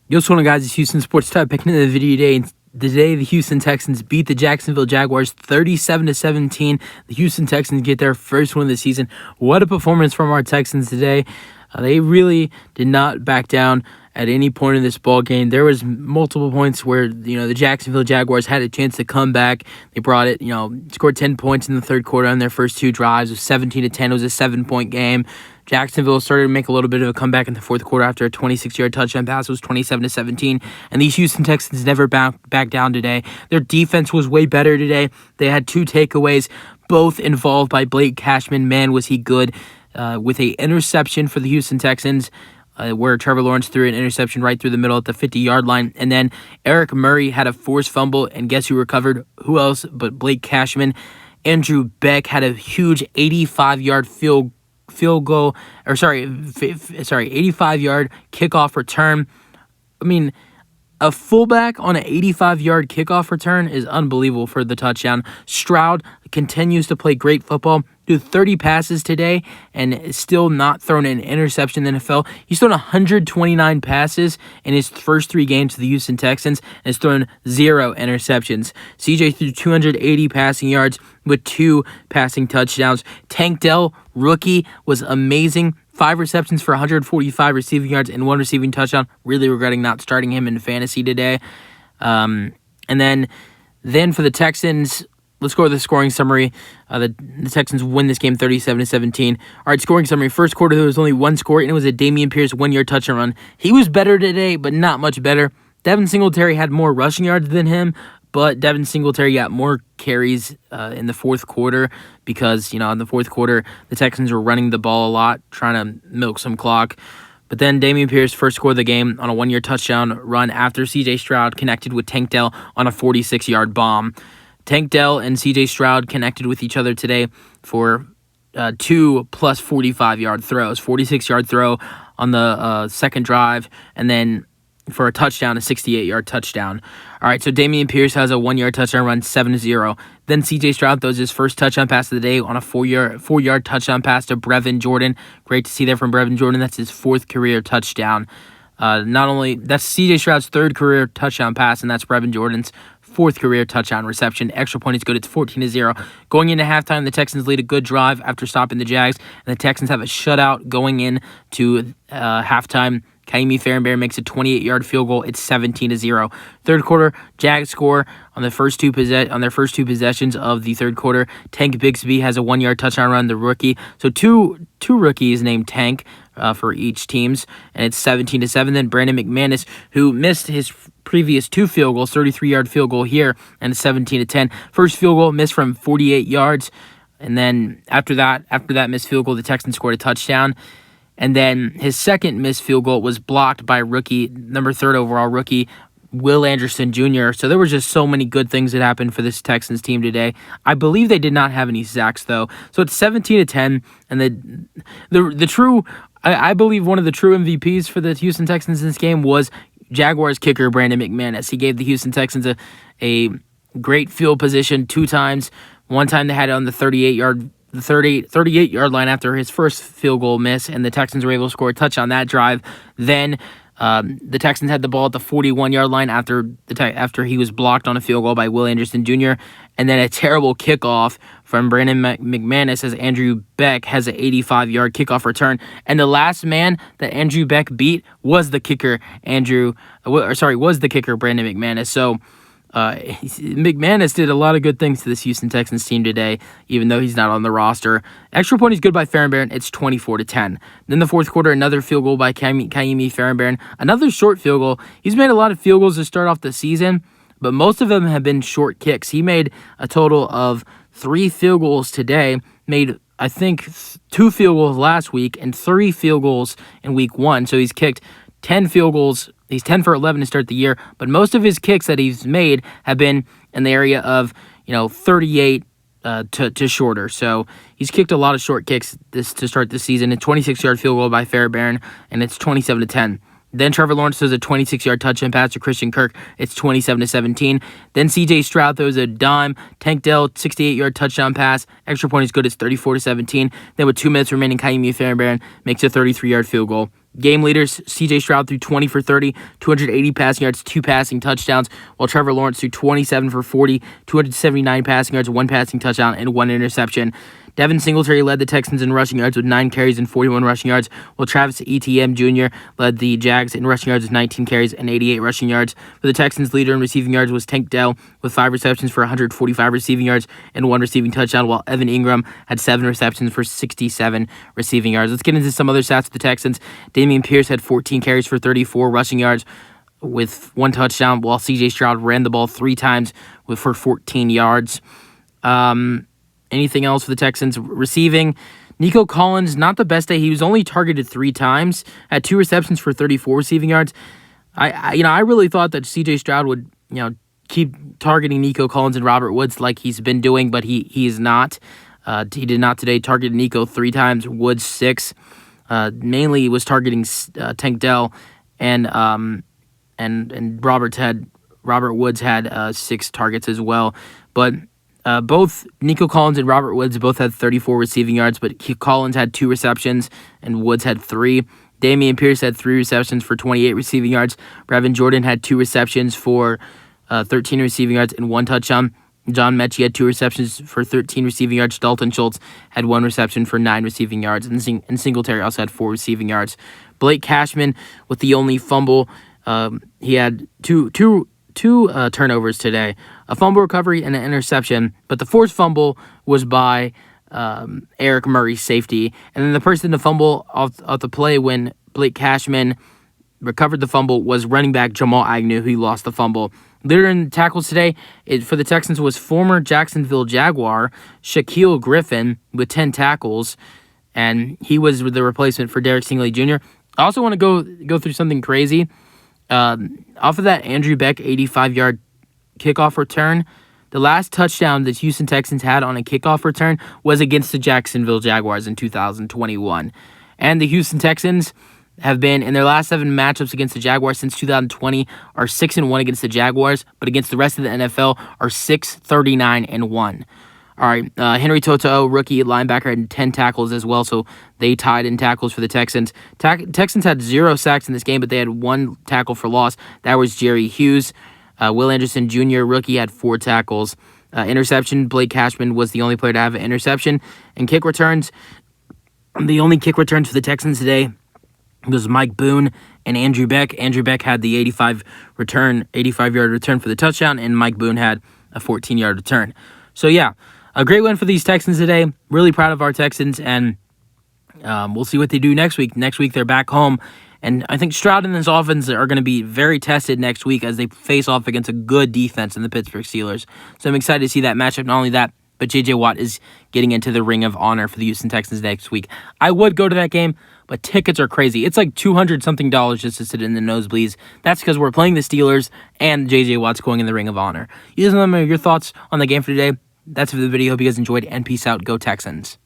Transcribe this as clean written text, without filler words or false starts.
Yo, what's going on, guys? It's Houston Sports Type picking in the video today. Today, the Houston Texans beat the Jacksonville Jaguars 37-17. The Houston Texans get their first win of the season. What a performance from our Texans today. They really did not back down at any point in this ball game. There was multiple points where, the Jacksonville Jaguars had a chance to come back. They brought it, scored 10 points in the third quarter on their first two drives. It was 17-10. It was a 7-point game. Jacksonville started to make a little bit of a comeback in the fourth quarter after a 26-yard touchdown pass. It was 27-17, and these Houston Texans never backed down today. Their defense was way better today. They had two takeaways, both involved by Blake Cashman. Man, was he good, with an interception for the Houston Texans, where Trevor Lawrence threw an interception right through the middle at the 50-yard line. And then Eric Murray had a forced fumble, and guess who recovered? Who else but Blake Cashman? Andrew Beck had a huge 85-yard 85-yard kickoff return. I mean, a fullback on an 85-yard kickoff return is unbelievable for the touchdown. Stroud continues to play great football. Threw 30 passes today and still not thrown an interception in the NFL. He's thrown 129 passes in his first three games to the Houston Texans and has thrown 0 interceptions. CJ threw 280 passing yards with 2 passing touchdowns. Tank Dell, rookie, was amazing. 5 receptions for 145 receiving yards and 1 receiving touchdown. Really regretting not starting him in fantasy today. And then for the Texans, let's go with the scoring summary. The Texans win this game 37-17. All right, scoring summary. First quarter, there was only one score, and it was a Dameon Pierce 1-yard touchdown run. He was better today, but not much better. Devin Singletary had more rushing yards than him, but Devin Singletary got more carries in the fourth quarter because, in the fourth quarter, the Texans were running the ball a lot, trying to milk some clock. But then Dameon Pierce first scored the game on a 1-yard touchdown run after C.J. Stroud connected with Tank Dell on a 46-yard bomb. Tank Dell and C.J. Stroud connected with each other today for 2 plus 45-yard throws. 46-yard throw on the second drive, and then for a touchdown, a 68-yard touchdown. All right, so Dameon Pierce has a 1-yard touchdown run, 7-0. Then C.J. Stroud throws his first touchdown pass of the day on a 4-yard touchdown pass to Brevin Jordan. Great to see that from Brevin Jordan. That's his 4th career touchdown. That's C.J. Stroud's 3rd career touchdown pass, and that's Brevin Jordan's 4th career touchdown reception. Extra point is good. It's 14-0. Going into halftime, the Texans lead a good drive after stopping the Jags, and the Texans have a shutout going into halftime. Kaimi Fairbairn makes a 28-yard field goal. It's 17-0. Third quarter, Jags score on their first two possessions of the third quarter. Tank Bigsby has a 1-yard touchdown run, the rookie. So two rookies named Tank for each teams, and it's 17-7. Then Brandon McManus, who missed his previous 2 field goals, 33-yard field goal here, and it's 17-10. First field goal missed from 48 yards, and then after that missed field goal, the Texans scored a touchdown. And then his second missed field goal was blocked by number 3 overall rookie, Will Anderson Jr. So there were just so many good things that happened for this Texans team today. I believe they did not have any sacks, though. So it's 17-10. And I believe one of the true MVPs for the Houston Texans in this game was Jaguars kicker Brandon McManus. He gave the Houston Texans a great field position 2 times. One time they had it on the 38-yard line after his first field goal miss, and the Texans were able to score a touch on that drive. Then the Texans had the ball at the 41-yard line after he was blocked on a field goal by Will Anderson Jr., and then a terrible kickoff from Brandon McManus as Andrew Beck has an 85-yard kickoff return. And the last man that Andrew Beck beat was the kicker, Brandon McManus. So McManus did a lot of good things to this Houston Texans team today, even though he's not on the roster. Extra point is good by Fairbairn. It's 24-10. Then the fourth quarter, another field goal by Kaimi Fairbairn. Another short field goal. He's made a lot of field goals to start off the season, but most of them have been short kicks. He made a total of 3 field goals today, made, I think, 2 field goals last week and 3 field goals in week 1. So he's kicked 10 field goals. He's 10 for 11 to start the year, but most of his kicks that he's made have been in the area of 38 to shorter. So he's kicked a lot of short kicks to start the season. A 26-yard field goal by Fairbairn, and it's 27-10. Then Trevor Lawrence throws a 26-yard touchdown pass to Christian Kirk. It's 27-17. Then C.J. Stroud throws a dime. Tank Dell, 68-yard touchdown pass. Extra point is good. It's 34-17. Then with 2 minutes remaining, Kaimi Fairbairn makes a 33-yard field goal. Game leaders, C.J. Stroud threw 20 for 30, 280 passing yards, 2 passing touchdowns, while Trevor Lawrence threw 27 for 40, 279 passing yards, 1 passing touchdown, and 1 interception. Devin Singletary led the Texans in rushing yards with 9 carries and 41 rushing yards, while Travis Etienne Jr. led the Jags in rushing yards with 19 carries and 88 rushing yards. For the Texans, leader in receiving yards was Tank Dell with 5 receptions for 145 receiving yards and 1 receiving touchdown, while Evan Ingram had 7 receptions for 67 receiving yards. Let's get into some other stats for the Texans. Dameon Pierce had 14 carries for 34 rushing yards with 1 touchdown, while C.J. Stroud ran the ball 3 times for 14 yards. Anything else for the Texans? Receiving, Nico Collins, not the best day. He was only targeted 3 times, had 2 receptions for 34 receiving yards. I really thought that C.J. Stroud would, keep targeting Nico Collins and Robert Woods like he's been doing, but he is not. He did not today. Targeted Nico 3 times, Woods 6. Mainly he was targeting Tank Dell, and Robert Woods had 6 targets as well, but. Both Nico Collins and Robert Woods both had 34 receiving yards, but Collins had 2 receptions and Woods had 3. Dameon Pierce had 3 receptions for 28 receiving yards. Brevin Jordan had 2 receptions for 13 receiving yards and 1 touchdown. John Mechie had 2 receptions for 13 receiving yards. Dalton Schultz had 1 reception for 9 receiving yards, and Singletary also had 4 receiving yards. Blake Cashman with the only fumble. He had two turnovers today, a fumble recovery and an interception, but the forced fumble was by Eric Murray's safety, and then the person to fumble off the play when Blake Cashman recovered the fumble was running back Jamal Agnew, who lost the fumble. Leader in tackles today for the Texans was former Jacksonville Jaguar Shaquille Griffin with 10 tackles, and he was the replacement for Derek Stingley Jr. I also want to go through something crazy. Off of that Andrew Beck 85-yard kickoff return, the last touchdown the Houston Texans had on a kickoff return was against the Jacksonville Jaguars in 2021. And the Houston Texans have been, in their last 7 matchups against the Jaguars since 2020, are 6-1 against the Jaguars, but against the rest of the NFL are 6-39-1. All right, Henry Toto, rookie linebacker, had 10 tackles as well, so they tied in tackles for the Texans. Texans had 0 sacks in this game, but they had 1 tackle for loss. That was Jerry Hughes. Will Anderson Jr., rookie, had 4 tackles. Interception, Blake Cashman was the only player to have an interception. And kick returns, the only kick returns for the Texans today was Mike Boone and Andrew Beck. Andrew Beck had the 85-yard return for the touchdown, and Mike Boone had a 14-yard return. So, yeah. A great win for these Texans today. Really proud of our Texans, and we'll see what they do next week. Next week, they're back home, and I think Stroud and his offense are going to be very tested next week as they face off against a good defense in the Pittsburgh Steelers. So I'm excited to see that matchup. Not only that, but J.J. Watt is getting into the Ring of Honor for the Houston Texans next week. I would go to that game, but tickets are crazy. It's like $200-something just to sit in the nosebleeds. That's because we're playing the Steelers, and J.J. Watt's going in the Ring of Honor. You guys let me know your thoughts on the game for today. That's it for the video. Hope you guys enjoyed, and peace out. Go Texans.